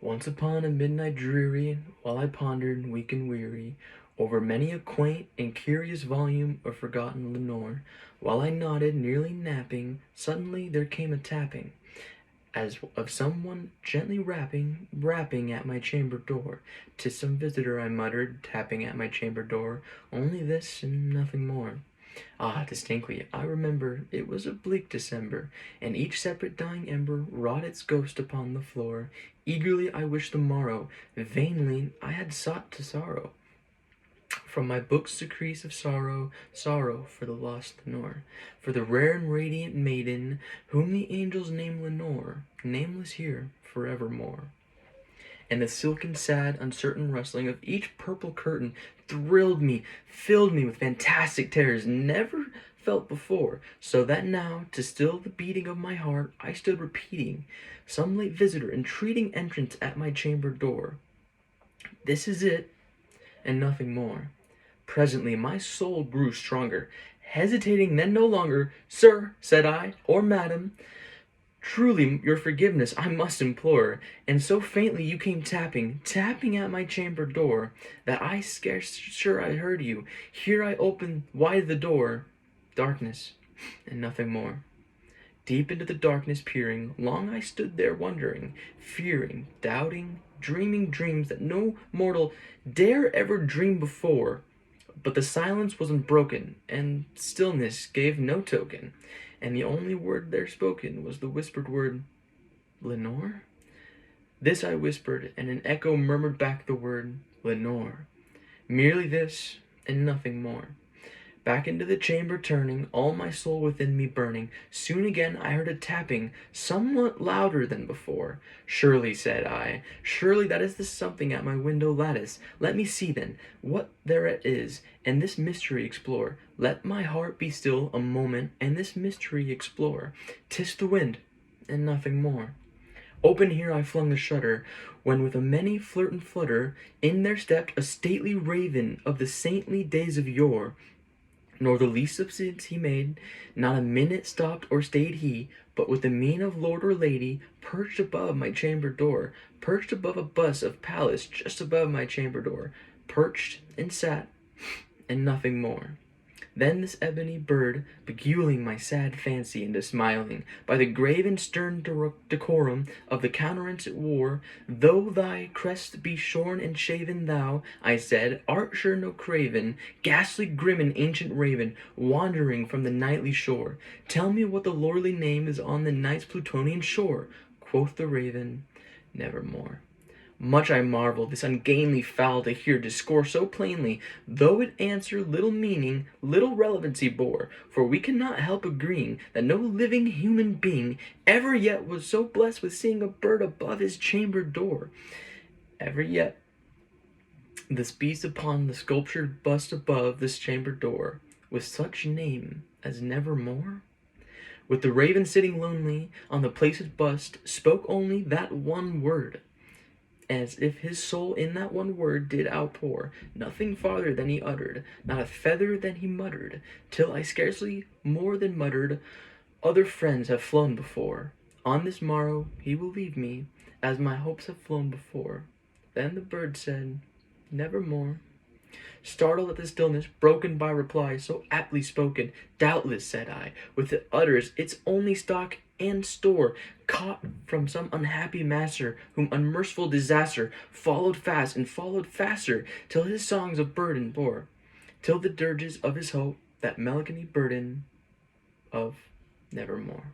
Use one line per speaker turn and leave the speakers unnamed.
Once upon a midnight dreary, while I pondered, weak and weary, over many a quaint and curious volume of forgotten Lenore, while I nodded, nearly napping, suddenly there came a tapping, as of someone gently rapping at my chamber door. "'Tis some visitor," I muttered, tapping at my chamber door, "only this and nothing more." Ah, distinctly I remember it was a bleak December, and each separate dying ember wrought its ghost upon the floor. Eagerly I wished the morrow, vainly I had sought to sorrow from my book's decrease of sorrow, sorrow for the lost Lenore, for the rare and radiant maiden whom the angels name Lenore, nameless here forevermore. And the silken, sad, uncertain rustling of each purple curtain thrilled me, filled me with fantastic terrors never felt before, so that now, to still the beating of my heart, I stood repeating, some late visitor entreating entrance at my chamber door. This is it, and nothing more. Presently my soul grew stronger, hesitating then no longer. "Sir," said I, "or madam, truly your forgiveness I must implore, and so faintly you came tapping at my chamber door, that I scarce sure I heard you. Here I opened wide the door. Darkness, and nothing more. Deep into the darkness peering, long I stood there wondering, fearing, doubting, dreaming dreams that no mortal dare ever dream before. But the silence was unbroken, and stillness gave no token, and the only word there spoken was the whispered word, "Lenore?" This I whispered, and an echo murmured back the word, "Lenore." Merely this, and nothing more. Back into the chamber turning, all my soul within me burning, soon again I heard a tapping, somewhat louder than before. "Surely," said I, "surely that is the something at my window lattice. Let me see, then, what thereat is, and this mystery explore. Let my heart be still a moment, and this mystery explore. 'Tis the wind, and nothing more." Open here I flung the shutter, when with a many flirt and flutter, in there stepped a stately raven of the saintly days of yore. Nor the least substance he made, not a minute stopped or stayed he, but with the mien of lord or lady, perched above my chamber door, perched above a bust of Pallas just above my chamber door, perched and sat, and nothing more. Then this ebony bird, beguiling my sad fancy into smiling, by the grave and stern decorum of the countenance it wore, "Though thy crest be shorn and shaven, thou," I said, "art sure no craven, ghastly grim and ancient raven, wandering from the nightly shore. Tell me what the lordly name is on the night's Plutonian shore." Quoth the raven, "Nevermore." Much I marveled this ungainly fowl to hear discourse so plainly, though it answer little meaning, little relevancy bore, for we cannot help agreeing that no living human being ever yet was so blessed with seeing a bird above his chamber door. Ever yet this beast upon the sculptured bust above this chamber door, with such name as Nevermore? With the raven sitting lonely on the placed bust, spoke only that one word, as if his soul in that one word did outpour, nothing farther than he uttered, not a feather than he muttered, till I scarcely more than muttered, "Other friends have flown before. On this morrow he will leave me, as my hopes have flown before." Then the bird said, "Nevermore." Startled at the stillness, broken by reply so aptly spoken, "Doubtless," said I, "with it utters its only stock and store, caught from some unhappy master, whom unmerciful disaster followed fast and followed faster, till his songs of burden bore, till the dirges of his hope that melancholy burden of Nevermore."